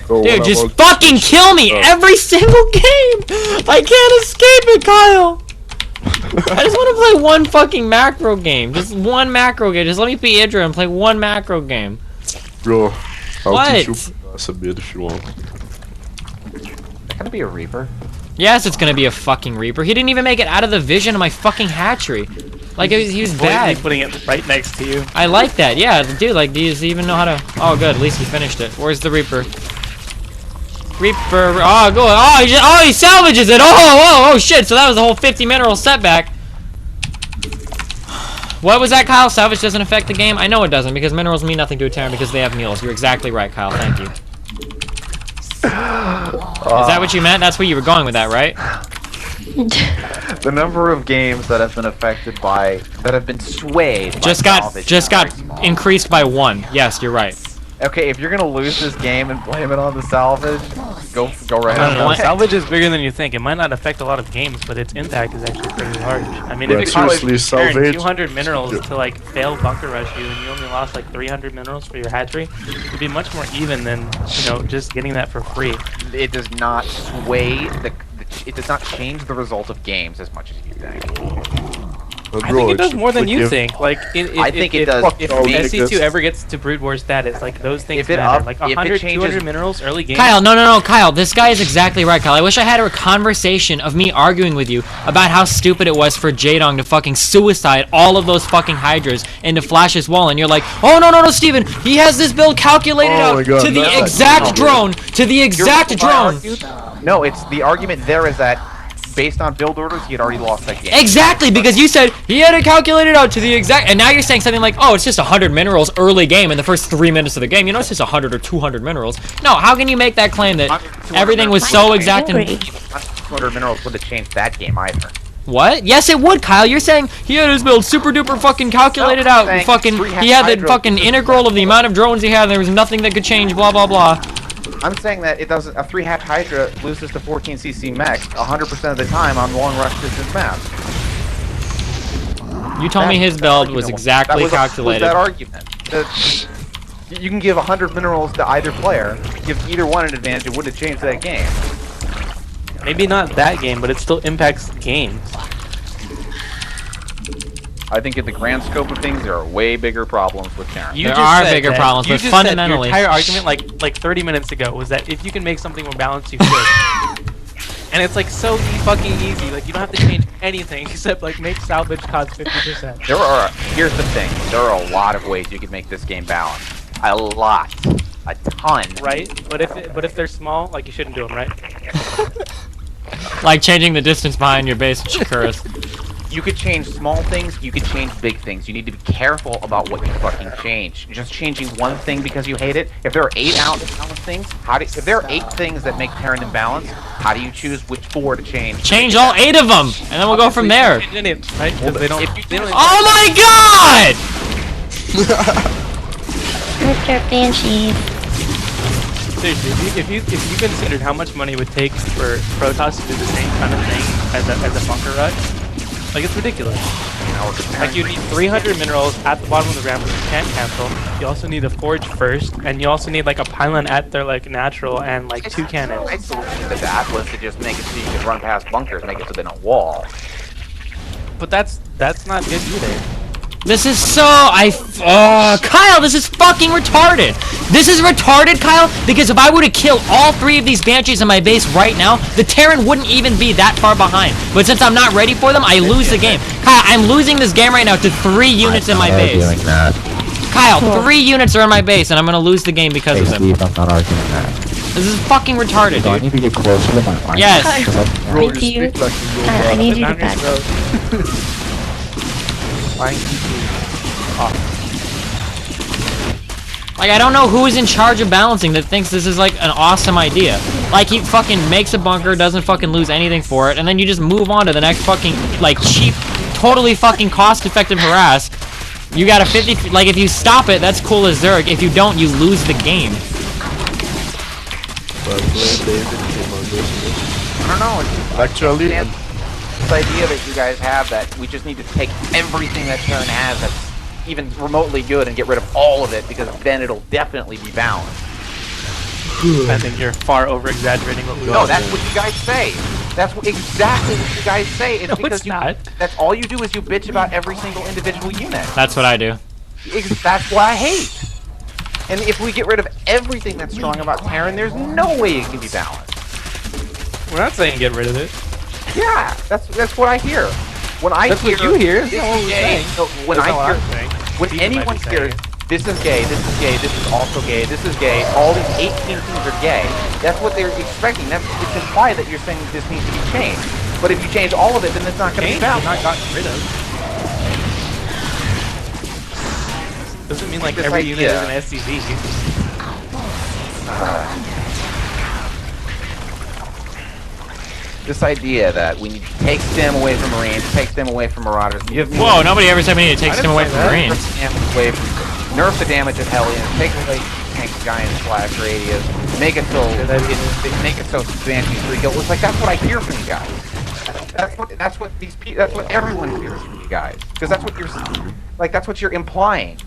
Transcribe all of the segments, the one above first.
Dude, just fucking kill me every single game! I can't escape it, Kyle! I just want to play one fucking macro game. Just one macro game. Just let me be Idra and play one macro game. Bro, I'll teach you What? a bit if you want. It's gonna be a Reaper. Yes, it's gonna be a fucking Reaper. He didn't even make it out of the vision of my fucking hatchery. Like, he was bad. Putting it right next to you. I like that. Yeah, dude, like, does he even know how to... Oh, good. At least he finished it. Where's the Reaper? Reaper... Oh, go... Oh, he salvages it! Oh, shit! So that was the whole 50 mineral setback. What was that, Kyle? Salvage doesn't affect the game? I know it doesn't, because minerals mean nothing to a Terran because they have meals. You're exactly right, Kyle. Thank you. Is that what you meant? That's where you were going with that, right? The number of games that have been affected by... that have been swayed Just by got salvage increased by 1. Yes, you're right. Okay, if you're gonna lose this game and blame it on the salvage, go right I don't know. ahead. Salvage is bigger than you think. It might not affect a lot of games, but its impact is actually pretty large. I mean, Bro, if it costs seriously, Terran salvage- 200 minerals to like fail bunker rush you, and you only lost like 300 minerals for your hatchery, it'd be much more even than just getting that for free. It does not sway it does not change the result of games as much as you think. But I bro, think it does should more than you forgive- think. Like, I think it does. If Oh, SC2 ever gets to Brood War status, like those things If it matter. up- Like if it 100, changes- 200 minerals early game. Kyle, no, Kyle. This guy is exactly right, Kyle. I wish I had a conversation of me arguing with you about how stupid it was for Jadong to fucking suicide all of those fucking Hydras into Flash's wall, and you're like, oh, no, Steven, he has this build calculated Oh my out God, to the no. exact drone, to the exact drone. No, it's the argument there is that based on build orders, he had already lost that game. Exactly, because you said he had it calculated out to the exact, and now you're saying something like, oh, it's just 100 minerals early game in the first 3 minutes of the game. You know, it's just 100 or 200 minerals. No, how can you make that claim that everything was so exact and... 200 minerals would have changed that game either. What? Yes, it would, Kyle. You're saying he had his build super duper fucking calculated out. saying Fucking, he had the fucking integral of the amount of drones he had, and there was nothing that could change, blah, blah, blah. I'm saying that it doesn't. A 3-hatch Hydra loses to 14cc mech 100% of the time on long rush distance maps. You told me his build was exactly calculated. That argument. You can give 100 minerals to either player, give either one an advantage. It wouldn't have changed that game. Maybe not that game, but it still impacts games. I think in the grand scope of things, there are way bigger problems with Terran. You There just are said bigger that- problems, you but just fundamentally- said your entire argument, like 30 minutes ago, was that if you can make something more balanced, you should. And it's like so fucking easy. Like you don't have to change anything except like make salvage cost 50%. Here's the thing. There are a lot of ways you could make this game balanced. A lot. A ton. Right? But if they're small, like you shouldn't do them, right? Like changing the distance behind your base, Shakuras. You could change small things, you could change big things. You need to be careful about what you fucking change. Just changing one thing because you hate it. If there are 8 imbalanced things, if there are 8 things that make Terran imbalanced, how do you choose which 4 to change? Change all 8 of them, and then we'll go from there. Change any, right? 'Cause they don't. Oh my god! Mr. Banshee. Seriously, if you considered how much money it would take for Protoss to do the same kind of thing as a bunker rush, like it's ridiculous. Like you need 300 minerals at the bottom of the ramp which you can't cancel. You also need a forge first, and you also need like a pylon at their like natural and like 2 cannons. My solution to that was to just make it so you could run past bunkers, make it so they're a wall. But that's not good either. This is so, Kyle, this is fucking retarded. This is retarded, Kyle, because if I were to kill all 3 of these Banshees in my base right now, the Terran wouldn't even be that far behind. But since I'm not ready for them, I lose the game. Kyle, I'm losing this game right now to 3 units in my base. Kyle, 3 units are in my base, and I'm gonna lose the game because of them. Steve, I'm not arguing that. This is fucking retarded, Do I need dude. to get closer to my mic? Yes. Bro, Thank you you. speak like a real I man. need you to Boundaries, back. bro. Flying TP. Like, I don't know who is in charge of balancing that thinks this is, like, an awesome idea. Like, he fucking makes a bunker, doesn't fucking lose anything for it, and then you just move on to the next fucking, like, cheap, totally fucking cost-effective harass. You got a 50... Like, if you stop it, that's cool as Zerg. If you don't, you lose the game. But David came on this. I don't know. It's Actually, this idea that you guys have that we just need to take everything that Terran has that's even remotely good and get rid of all of it because then it'll definitely be balanced. I think you're far over exaggerating what we No, that's what you guys say. That's exactly what you guys say. It's No, because it's not. That's all you do is you bitch about every single individual unit. That's what I do. That's what I hate. And if we get rid of everything that's strong about Terran, there's no way it can be balanced. We're not saying get rid of it. Yeah, that's what I hear. When I That's hear what you hear. this That's not what is we're gay, saying. so when That's I not what hear, I'm saying. when Steven might anyone be saying hears it. this is gay, this is gay, this is also gay, this is gay, all these 18 things are gay. That's what they're expecting. It's implied that you're saying this needs to be changed. But if you change all of it, then it's not going to be balanced. Not gotten rid of. Doesn't mean like This every unit idea- is an SCV. This idea that we need to take STEM away from Marines, take STEM away from Marauders, give me Whoa, nobody ever said we need to take I STEM away didn't from say that. Marines. away from, nerf the damage of Hellions, take away tank giant slash radius, make it so make it so Banshee's 3 kill. It's like that's what I hear from you guys. That's what everyone hears from you guys. Because that's what that's what you're implying.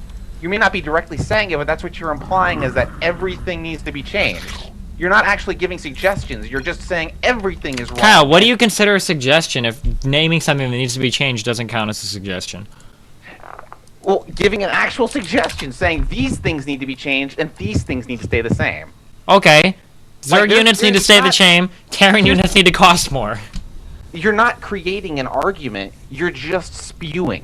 You may not be directly saying it, but that's what you're implying is that everything needs to be changed. You're not actually giving suggestions. You're just saying everything is wrong. Kyle, what do you consider a suggestion if naming something that needs to be changed doesn't count as a suggestion? Well, giving an actual suggestion, saying these things need to be changed and these things need to stay the same. Okay. Zerg there's- units need to there's stay the not- same. Terran units need to cost more. You're not creating an argument. You're just spewing.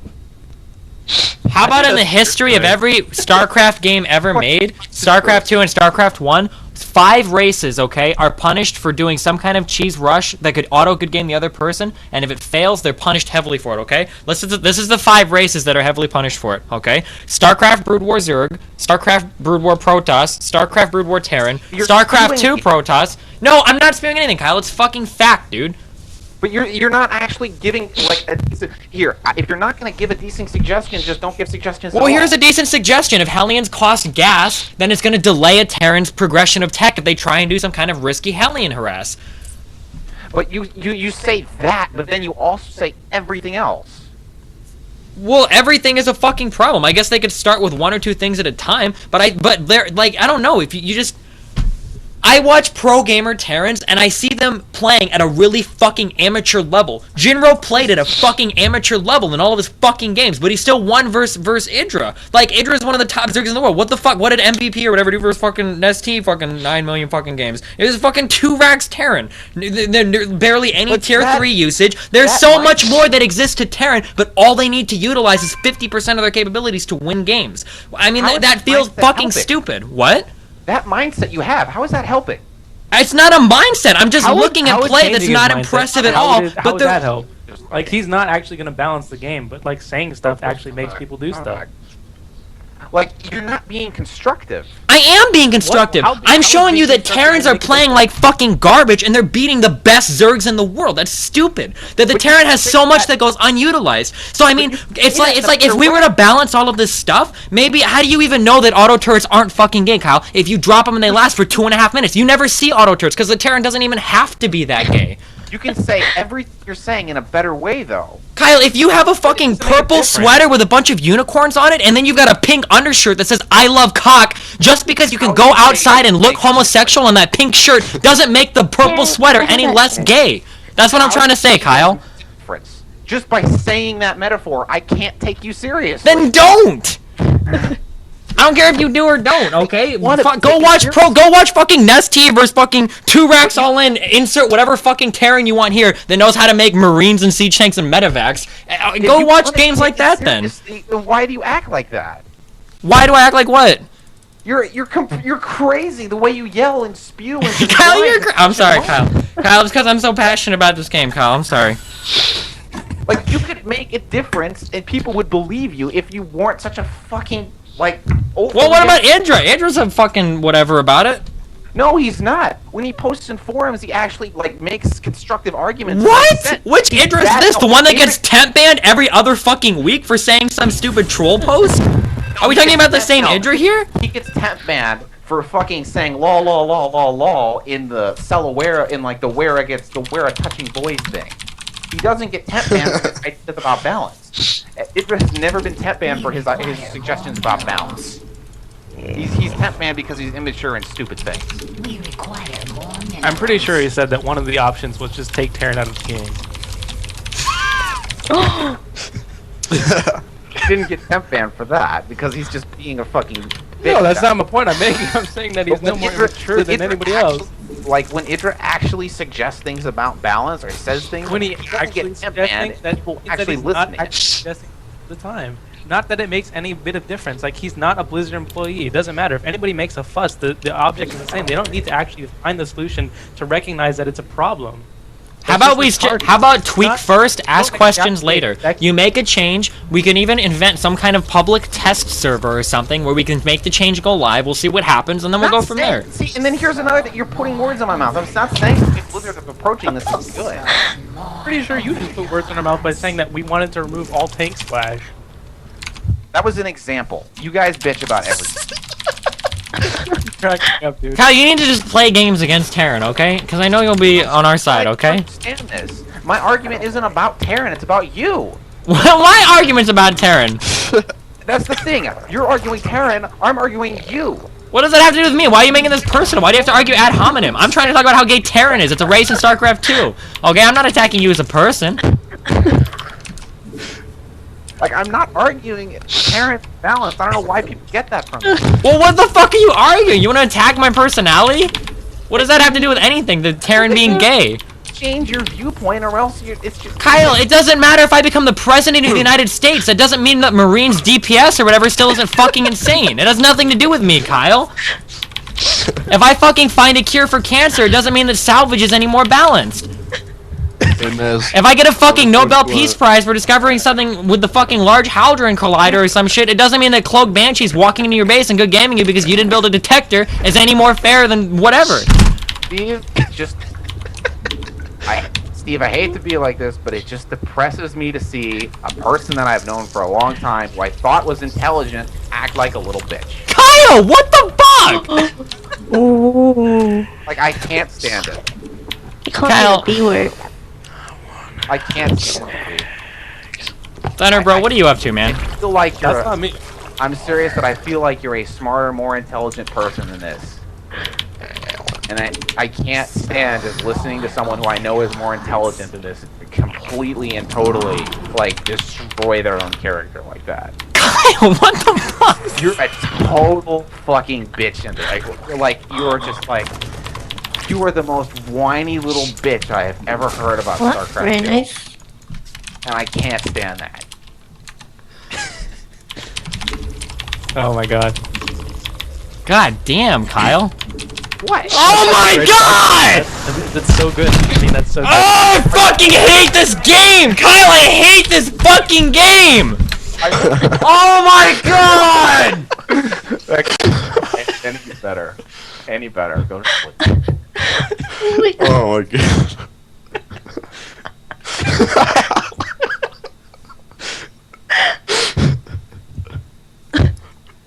How about in the that's history of every StarCraft game ever made, StarCraft 2 and StarCraft 1, 5 races, okay, are punished for doing some kind of cheese rush that could auto-good game the other person, and if it fails, they're punished heavily for it, okay? This is the 5 races that are heavily punished for it, okay? StarCraft Brood War Zerg, StarCraft Brood War Protoss, StarCraft Brood War Terran, You're StarCraft 2 spewing- Protoss. No, I'm not spewing anything, Kyle. It's fucking fact, dude. But you're not actually giving like a decent, here. If you're not going to give a decent suggestion, just don't give suggestions. Well, at here's all. a decent suggestion. If Hellions cost gas, then it's going to delay a Terran's progression of tech if they try and do some kind of risky Hellion harass. But you say that, but then you also say everything else. Well, everything is a fucking problem. I guess they could start with 1 or 2 things at a time, but they're like, I don't know, if you just I watch pro gamer Terrans and I see them playing at a really fucking amateur level. Jinro played at a fucking amateur level in all of his fucking games, but he still won versus Idra. Like, Idra is one of the top zergs in the world. What the fuck? What did MVP or whatever do versus fucking ST fucking 9 million fucking games? It was fucking 2 racks Terran. They're barely any But tier that- 3 usage. There's that so might- much more that exists to Terran, but all they need to utilize is 50% of their capabilities to win games. I mean, How is that that feels mindset fucking helping? stupid. What? That mindset you have, how is that helping? It's not a mindset. I'm just looking at How would play that's changing not his mindset- impressive at how all. would it- how But would they're that help? Like, he's not actually going to balance the game, but like saying stuff actually makes people do stuff. Like, you're not being constructive. I am being constructive. How I'm is showing you being that Terrans constructive are make it playing like fucking garbage and they're beating the best Zergs in the world. That's stupid. That the But Terran you has say so much that- that goes unutilized. So I mean, it's say like that it's in a like if better we were way. to balance all of this stuff, maybe how do you even know that auto turrets aren't fucking gay, Kyle? If you drop them and they last for 2.5 minutes, you never see auto turrets because the Terran doesn't even have to be that gay. You can say everything you're saying in a better way, though. Kyle, if you have a fucking doesn't make it purple different. sweater with a bunch of unicorns on it, and then you've got a pink undershirt that says "I love cock," just because you can How go do you outside and look make- homosexual in that pink shirt doesn't make the purple Yeah, sweater I have any that less shirt. gay. That's what I'm trying to say, Kyle. Difference. Just by saying that metaphor, I can't take you seriously. Then don't. I don't care if you do or don't, okay? What if- Go watch fucking Nesty versus fucking 2 racks all in. Insert whatever fucking Terran you want here that knows how to make Marines and siege tanks and medevacs. If Go you watch wanna games take like it that then. seriously, then why do you act like that? Why do I act like what? You're crazy the way you yell and spew. And Kyle, I'm sorry, Kyle. Kyle, it's because I'm so passionate about this game, Kyle. I'm sorry. Like, you could make a difference and people would believe you if you weren't such a fucking, like... Well, what about Indra? Indra's a fucking whatever about it. No, he's not. When he posts in forums, he actually, like, makes constructive arguments. What? Which Indra is That- this? The one that Indra- gets temp banned every other fucking week for saying some stupid troll post? Are we talking about the same No. Indra here? He gets temp banned for fucking saying lol lol lol lol lol in the Celawera, in like the Wera gets the Wera touching boys thing. He doesn't get temp banned for his ideas about balance. Idra has never been temp banned for his suggestions about balance. He's temp man because he's immature and stupid things. I'm pretty sure he said that one of the options was just take Terran out of the game. He didn't get temp banned for that because he's just being a fucking bitch. No, that's not my point I'm making. I'm saying that he's no more mature than anybody else. Like when Idra actually suggests things about balance or says things, When he doesn't actually get temp suggesting banned, that, people that actually he's listen not to him. actually suggesting all the time. Not that it makes any bit of difference. Like, he's not a Blizzard employee. It doesn't matter. If anybody makes a fuss, the object is the same. They don't need to actually find the solution to recognize that it's a problem. How about how about tweak first, ask questions later. You make a change, we can even invent some kind of public test server or something where we can make the change go live, we'll see what happens, and then we'll go from there. See, and then here's another that you're putting words in my mouth. I'm not saying if Blizzard is approaching this is good. Pretty sure you just put words in our mouth by saying that we wanted to remove all tank splash. That was an example. You guys bitch about everything. Cracking up, dude. Kyle, you need to just play games against Terran, okay? Because I know you'll be on our side, I okay? understand this. My argument isn't about Terran, it's about you. Well, my argument's about Terran. That's the thing. You're arguing Terran, I'm arguing you. What does that have to do with me? Why are you making this personal? Why do you have to argue ad hominem? I'm trying to talk about how gay Terran is. It's a race in StarCraft 2. Okay, I'm not attacking you as a person. Like, I'm not arguing Terran balance. I don't know why people get that from me. Well, what the fuck are you arguing? You want to attack my personality? What does that have to do with anything? The Terran being gay? Change your viewpoint or else it's just... Kyle, it doesn't matter if I become the president of the United States. That doesn't mean that Marines DPS or whatever still isn't fucking insane. It has nothing to do with me, Kyle. If I fucking find a cure for cancer, it doesn't mean that salvage is any more balanced. If I get a fucking Nobel Peace Prize for discovering something with the fucking Large Hadron Collider or some shit, it doesn't mean that Cloak Banshees walking into your base and good gaming you because you didn't build a detector is any more fair than whatever. Steve, Steve, I hate to be like this, but it just depresses me to see a person that I've known for a long time, who I thought was intelligent, act like a little bitch. Kyle, what the fuck? Ooh. Like, I can't stand it. You call Kyle. me the B word. I can't stand it, dude. Thunder, bro, what are you up to, man? I feel like you're That's not me. I'm serious, but I feel like you're a smarter, more intelligent person than this. And I can't stand just listening to someone who I know is more intelligent than this completely and totally, like, destroy their own character like that. Kyle, what the fuck? You're a total fucking bitch in there. Like, you're just like... You are the most whiny little bitch I have ever heard about What? StarCraft Very 2. nice. And I can't stand that. Oh my god. God damn, Kyle. What? Oh my god! That's so good. I mean, that's so good. Oh, I fucking hate this game! Kyle, I hate this fucking game! Oh my god! Any better. Any better. Go to sleep. Oh my god.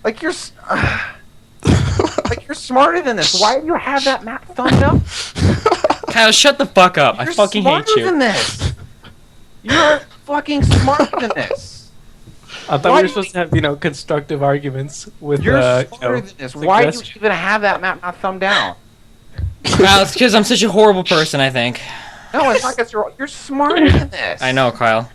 Like you're smarter than this. Why do you have that map thumbed up? Kyle, shut the fuck up. I You're fucking hate smarter you. than this. You're fucking smarter than this. I thought Why we were do supposed to have, constructive arguments with, You're smarter than this. Why do you suggestions. even have that map not thumbed down? Kyle, it's because I'm such a horrible person, I think. No, it's not because you're smarter than this. I know, Kyle.